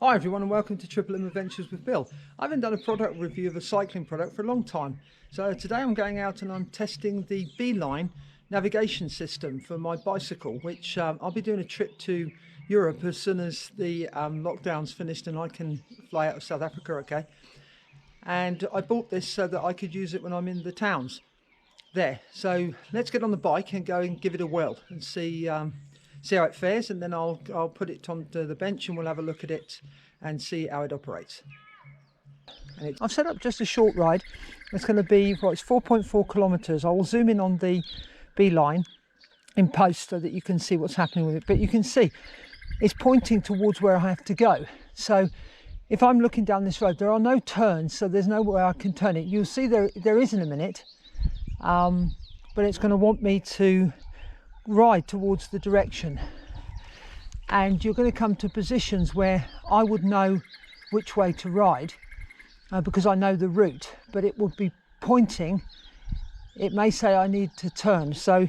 Hi everyone and welcome to Triple M Adventures with Bill. I haven't done a product review of a cycling product for a long time. So today I'm going out and I'm testing the Beeline navigation system for my bicycle, which I'll be doing a trip to Europe as soon as the lockdown's finished and I can fly out of South Africa, okay? And I bought this so that I could use it when I'm in the towns there. So let's get on the bike and go and give it a whirl and see how it fares, and then I'll put it onto the bench and we'll have a look at it and see how it operates. And I've set up just a short ride. It's going to be, well, it's 4.4 kilometers. I will zoom in on the Beeline in post so that you can see what's happening with it, but you can see it's pointing towards where I have to go. So if I'm looking down this road, there are no turns, so there's nowhere I can turn it. You'll see there is in a minute, but it's going to want me to ride towards the direction, and you're going to come to positions where I would know which way to ride because I know the route, but it would be pointing. It may say I need to turn, so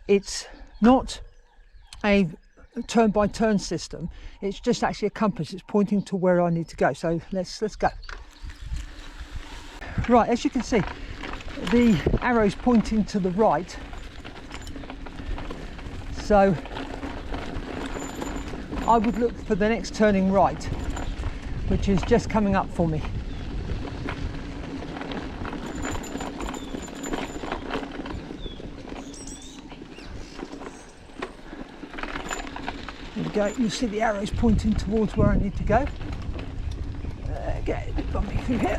it's not a turn by turn system, it's just actually a compass. It's pointing to where I need to go. So let's go. Right, as you can see, the arrow's pointing to the right. So I would look for the next turning right, which is just coming up for me. There we go, you see the arrows pointing towards where I need to go. Get a bit bumpy through here.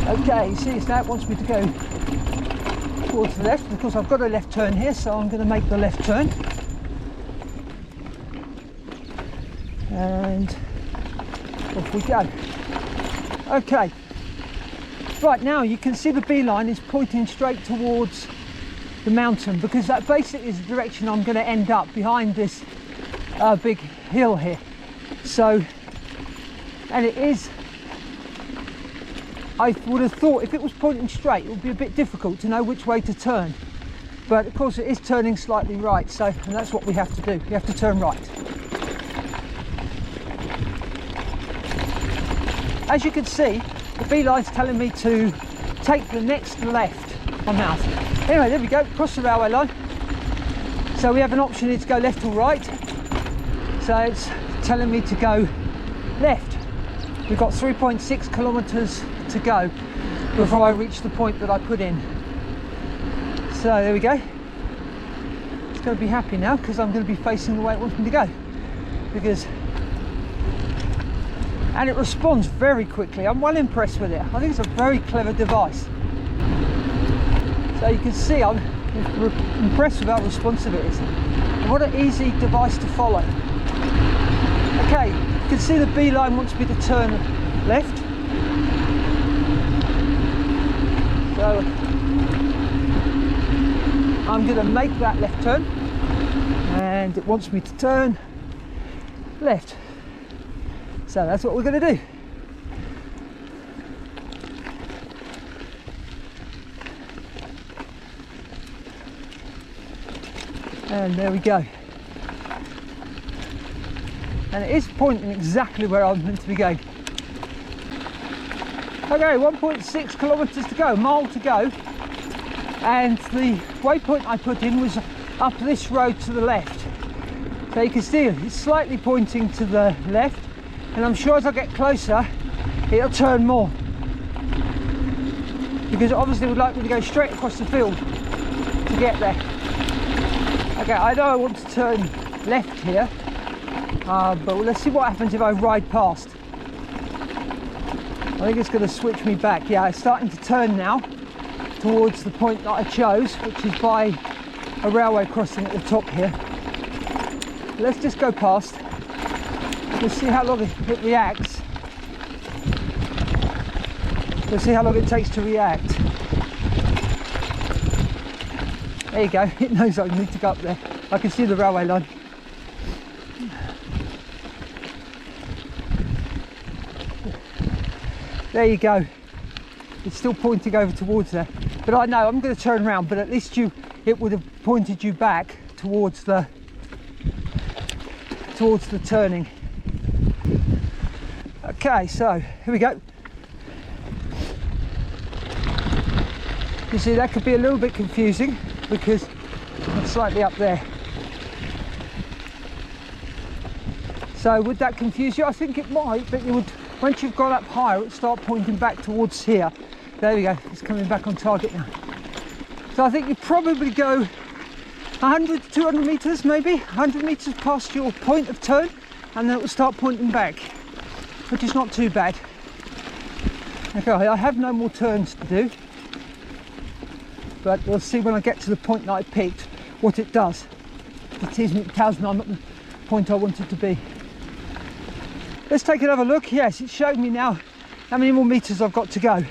Okay, you see now it wants me to go towards the left. Of course I've got a left turn here, so I'm going to make the left turn. And off we go. Okay, right, now you can see the Beeline is pointing straight towards the mountain, because that basically is the direction I'm going to end up, behind this big hill here. So, and it is, I would have thought if it was pointing straight it would be a bit difficult to know which way to turn, but of course it is turning slightly right, so, and that's what we have to do, we have to turn right. As you can see, the Beeline's telling me to take the next left on house. Anyway, there we go, across the railway line. So we have an option here to go left or right, so it's telling me to go left. We've got 3.6 kilometers to go before I reach the point that I put in. So there we go. It's going to be happy now because I'm going to be facing the way it wants me to go. And it responds very quickly. I'm well impressed with it. I think it's a very clever device. So you can see I'm impressed with how responsive it is. And what an easy device to follow. Okay, you can see the Beeline wants me to turn left. So I'm going to make that left turn, and it wants me to turn left. So that's what we're going to do. And there we go. And it is pointing exactly where I'm meant to be going. Okay, 1.6 kilometers to go, mile to go, and the waypoint I put in was up this road to the left. So you can see it's slightly pointing to the left, and I'm sure as I get closer it'll turn more, because it obviously would like me to go straight across the field to get there. Okay, I know I want to turn left here, but let's see what happens if I ride past. I think it's going to switch me back. Yeah, it's starting to turn now towards the point that I chose, which is by a railway crossing at the top here. Let's just go past. Let's see how long it reacts. Let's see how long it takes to react. There you go, it knows I need to go up there. I can see the railway line. There you go. It's still pointing over towards there. But I know I'm going to turn around, but at least it would have pointed you back towards the towards the turning. Okay, so here we go. You see, that could be a little bit confusing because I'm slightly up there. So would that confuse you? I think it might, but you would, once you've got up higher, it would start pointing back towards here. There we go, it's coming back on target now. So I think you probably go 100 to 200 meters, maybe 100 meters past your point of turn, and then it will start pointing back, which is not too bad. Okay, I have no more turns to do, but we'll see when I get to the point that I picked what it does. It tells me I'm at the point I wanted to be. Let's take another look. Yes, it's showing me now how many more meters I've got to go.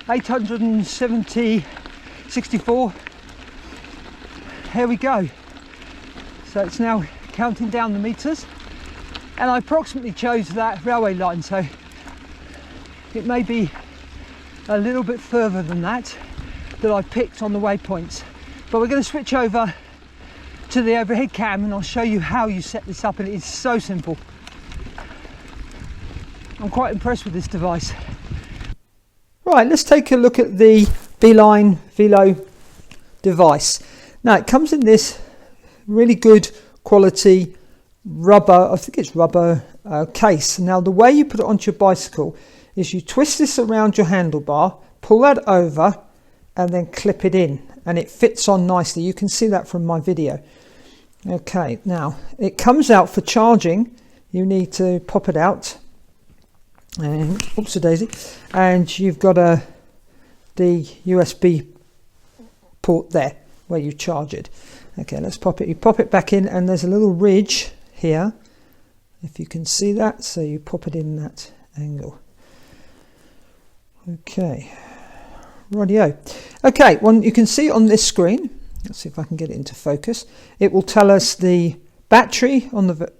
864. Here we go. So it's now counting down the meters, and I approximately chose that railway line, so it may be a little bit further than that I picked on the waypoints. But we're going to switch over to the overhead cam and I'll show you how you set this up, and it is so simple. I'm quite impressed with this device. Right, let's take a look at the Beeline Velo device. Now it comes in this really good quality rubber, I think it's rubber case. Now the way you put it onto your bicycle is you twist this around your handlebar, pull that over and then clip it in, and it fits on nicely. You can see that from my video. Okay, now it comes out for charging. You need to pop it out, and oopsie-daisy, and you've got the USB port there where you charge it. Okay, let's pop it. You pop it back in, and there's a little ridge here, if you can see that. So you pop it in that angle. Okay, rightio. Okay, well, you can see on this screen. Let's see if I can get it into focus. It will tell us the battery on the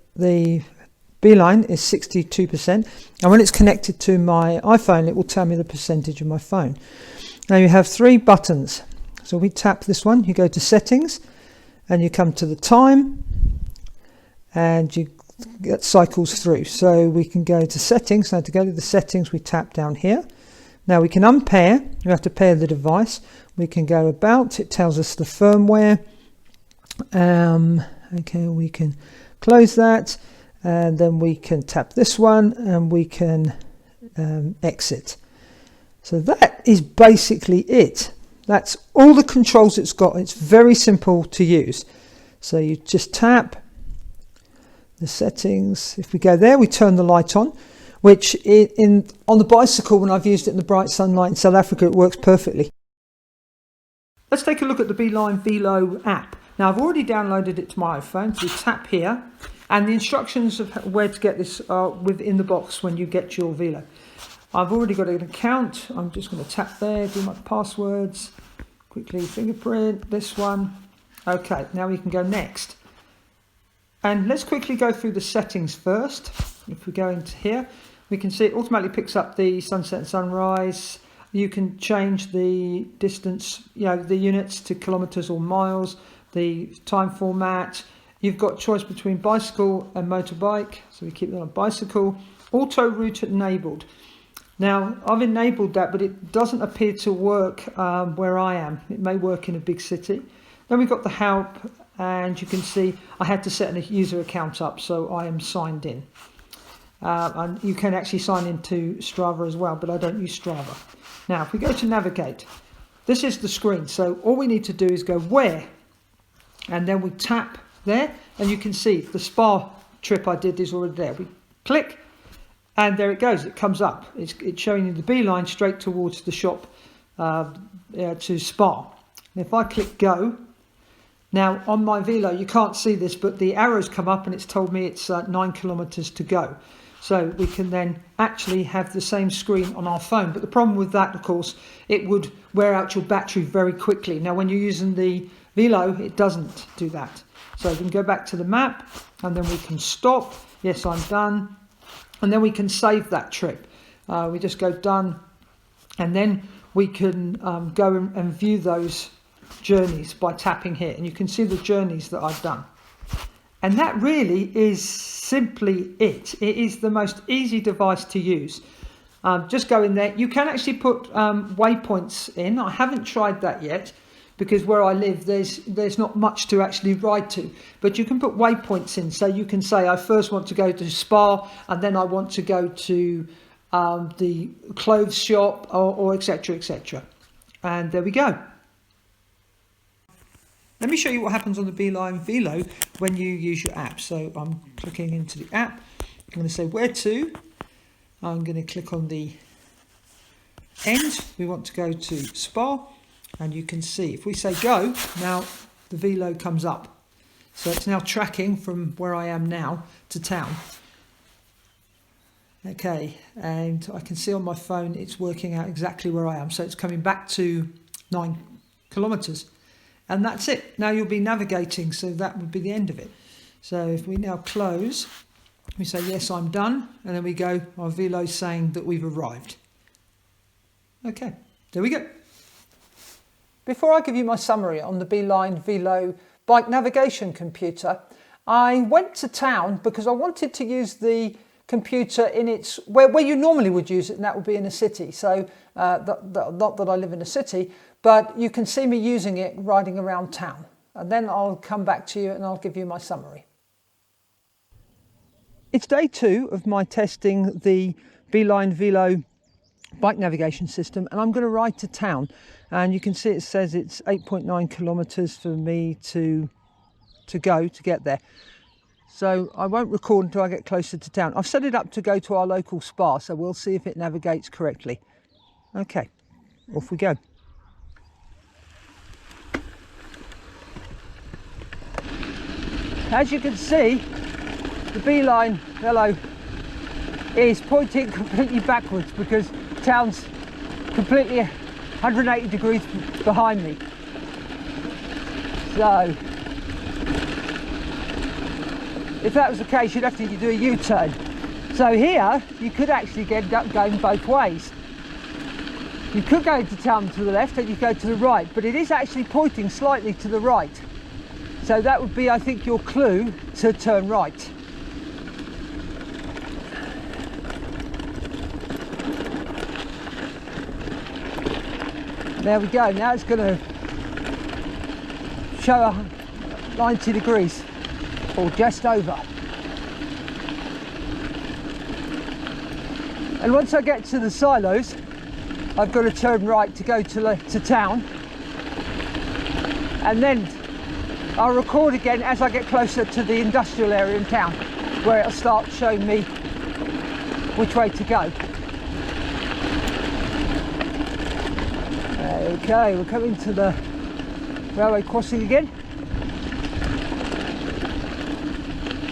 Beeline is 62%, and when it's connected to my iPhone, it will tell me the percentage of my phone. Now you have 3 buttons. So we tap this one, you go to settings, and you come to the time, and you get cycles through. So we can go to settings. Now to go to the settings, we tap down here. Now we can unpair, you have to pair the device. We can go about, it tells us the firmware. Okay, we can close that, and then we can tap this one and we can exit. So that is basically it. That's all the controls it's got. It's very simple to use. So you just tap the settings. If we go there, we turn the light on, which on the bicycle, when I've used it in the bright sunlight in South Africa, it works perfectly. Let's take a look at the Beeline Velo app. Now I've already downloaded it to my iPhone, so we tap here, and the instructions of where to get this are within the box when you get your Velo. I've already got an account. I'm just going to tap there, do my passwords, quickly fingerprint, this one. Okay, now we can go next. And let's quickly go through the settings first. If we go into here, we can see it automatically picks up the sunset and sunrise. You can change the distance, the units to kilometers or miles, the time format. You've got choice between bicycle and motorbike, so we keep that on bicycle. Auto route enabled. Now I've enabled that, but it doesn't appear to work where I am. It may work in a big city. Then we've got the help, and you can see I had to set a user account up, so I am signed in. And you can actually sign into Strava as well, but I don't use Strava. Now if we go to navigate, this is the screen. So all we need to do is go where, and then we tap there, and you can see the spa trip I did is already there. We click, and there it goes. It comes up. It's showing you the Beeline straight towards the shop to Spa. And if I click go, now on my Velo you can't see this, but the arrows come up and it's told me it's 9 kilometers to go. So we can then actually have the same screen on our phone. But the problem with that, of course, it would wear out your battery very quickly. Now when you're using the Velo, it doesn't do that. So we can go back to the map, and then we can stop. Yes, I'm done. And then we can save that trip. We just go done, and then we can go and view those journeys by tapping here, and you can see the journeys that I've done. And that really is simply it. It is the most easy device to use. Just go in there. You can actually put waypoints in. I haven't tried that yet because where I live there's not much to actually ride to. But you can put waypoints in. So you can say I first want to go to Spa and then I want to go to the clothes shop or etc, etc. And there we go. Let me show you what happens on the Beeline Velo when you use your app. So I'm clicking into the app. I'm going to say where to. I'm going to click on the end. We want to go to Spa. And you can see if we say go, now the Velo comes up. So it's now tracking from where I am now to town. Okay, and I can see on my phone it's working out exactly where I am. So it's coming back to 9 kilometers. And that's it. Now you'll be navigating, so that would be the end of it. So if we now close, we say, yes, I'm done. And then we go, our Velo's saying that we've arrived. Okay, there we go. Before I give you my summary on the Beeline Velo bike navigation computer, I went to town because I wanted to use the computer in its where you normally would use it, and that would be in a city. So not that I live in a city, but you can see me using it riding around town. And then I'll come back to you and I'll give you my summary. It's day 2 of my testing the Beeline Velo bike navigation system, and I'm going to ride to town. And you can see it says it's 8.9 kilometers for me to get there. So I won't record until I get closer to town. I've set it up to go to our local spa, so we'll see if it navigates correctly. Okay, off we go. As you can see, the Beeline Velo is pointing completely backwards because town's completely 180 degrees behind me. So if that was the case, you'd have to do a U-turn. So here you could actually get up going both ways. You could go into town to the left and you go to the right, but it is actually pointing slightly to the right. So that would be, I think, your clue to turn right. There we go. Now it's going to show 90 degrees or just over. And once I get to the silos, I've got to turn right to go to town, and then I'll record again as I get closer to the industrial area in town, where it'll start showing me which way to go. Okay, we're coming to the railway crossing again.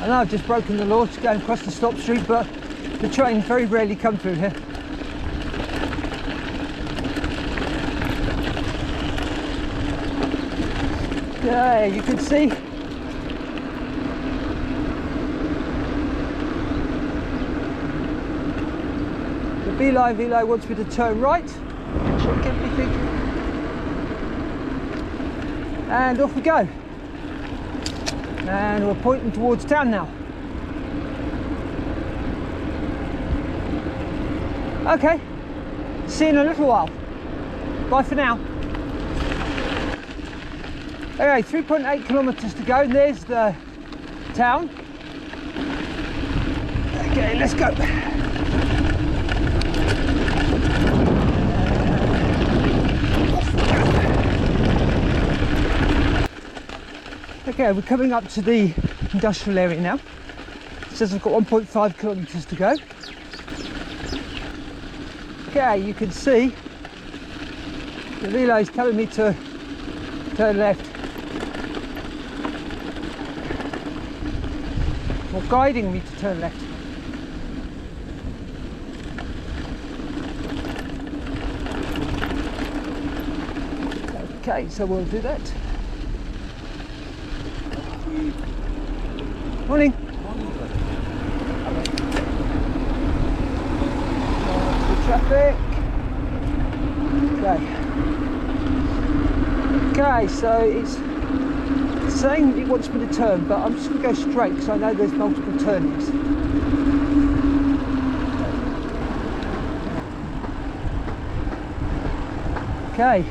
I know I've just broken the law to go across the stop street, but the trains very rarely come through here. Yeah, you can see the Beeline Velo wants me to turn right. Check everything. And off we go. And we're pointing towards town now. Okay, see you in a little while. Bye for now. Okay, 3.8 kilometers to go, and there's the town. Okay, let's go. Okay, we're coming up to the industrial area now. It says I've got 1.5 kilometers to go. Okay, you can see the relay is telling me to turn left. Or guiding me to turn left. Okay, so we'll do that. Morning. The traffic. Okay. Okay, so it's saying it wants me to turn, but I'm just going to go straight because I know there's multiple turnings. Okay.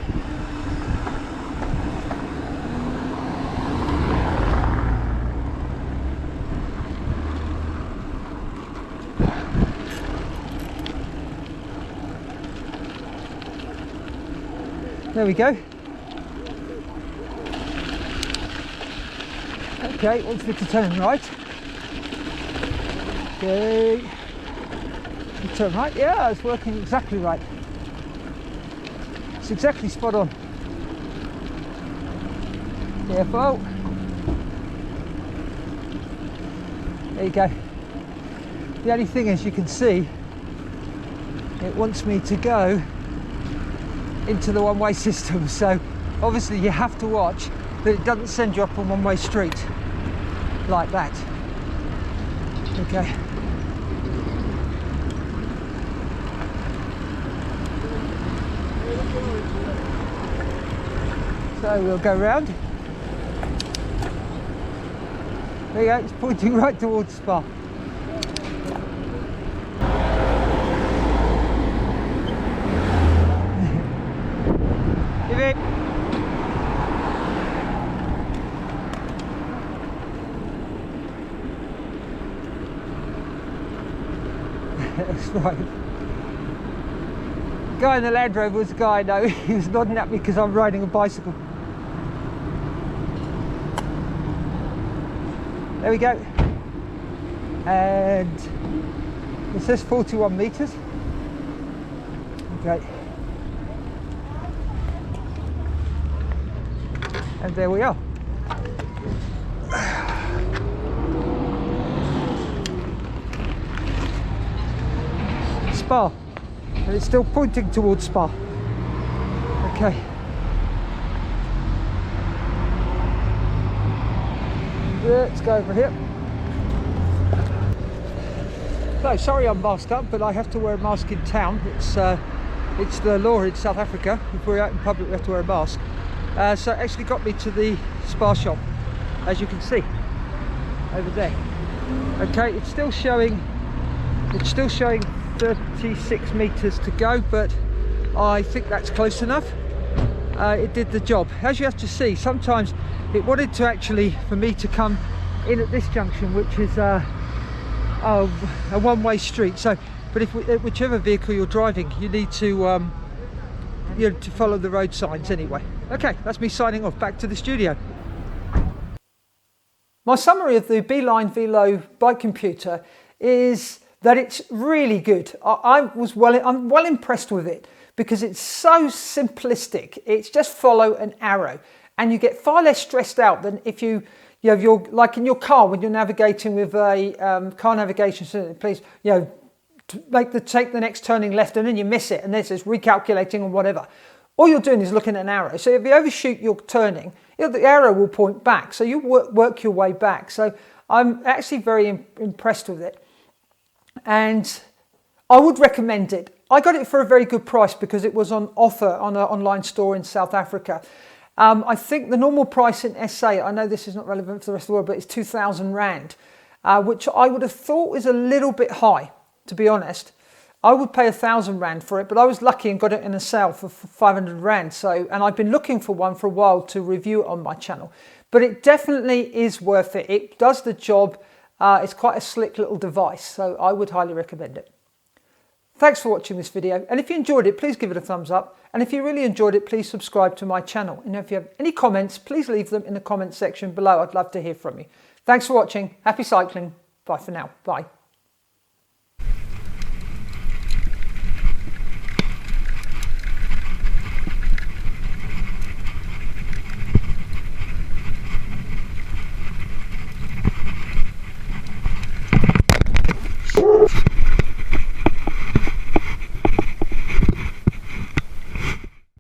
There we go. Okay, wants me to turn right. Okay. Turn right. Yeah, it's working exactly right. It's exactly spot on. Careful. There you go. The only thing is, you can see it wants me to go into the one-way system, so obviously you have to watch that it doesn't send you up a one-way street like that. Okay. So we'll go round. There you go, it's pointing right towards Spa. Give it. That's right. The guy in the Land Rover was a guy I know. He was nodding at me because I'm riding a bicycle. There we go. And it says 41 meters. Okay. And there we are. Spa. And it's still pointing towards Spa. Okay. Let's go over here. So, sorry I'm masked up, but I have to wear a mask in town. It's the law in South Africa. If we're out in public, we have to wear a mask. So it actually got me to the Spa shop, as you can see over there. Okay, it's still showing 36 meters to go, but I think that's close enough. It did the job. As you have to see, sometimes it wanted to actually for me to come in at this junction, which is a one-way street. So, but if whichever vehicle you're driving, you need to to follow the road signs anyway. Okay, that's me signing off. Back to the studio. My summary of the Beeline Velo bike computer is that it's really good. I'm well impressed with it because it's so simplistic. It's just follow an arrow, and you get far less stressed out than if you're like in your car when you're navigating with a car navigation system. Please, take the next turning left, and then you miss it, and then it says recalculating or whatever. All you're doing is looking at an arrow. So if you overshoot your turning, the arrow will point back. So you work your way back. So I'm actually very impressed with it. And I would recommend it. I got it for a very good price because it was on offer on an online store in South Africa. I think the normal price in SA, I know this is not relevant for the rest of the world, but it's 2,000 Rand, which I would have thought was a little bit high, to be honest. I would pay 1,000 Rand for it, but I was lucky and got it in a sale for 500 Rand. So, and I've been looking for one for a while to review on my channel, but it definitely is worth it. It does the job. It's quite a slick little device, so I would highly recommend it. Thanks for watching this video, and if you enjoyed it, please give it a thumbs up, and if you really enjoyed it, please subscribe to my channel, and if you have any comments, please leave them in the comment section below. I'd love to hear from you. Thanks for watching. Happy cycling. Bye for now. Bye. Woo!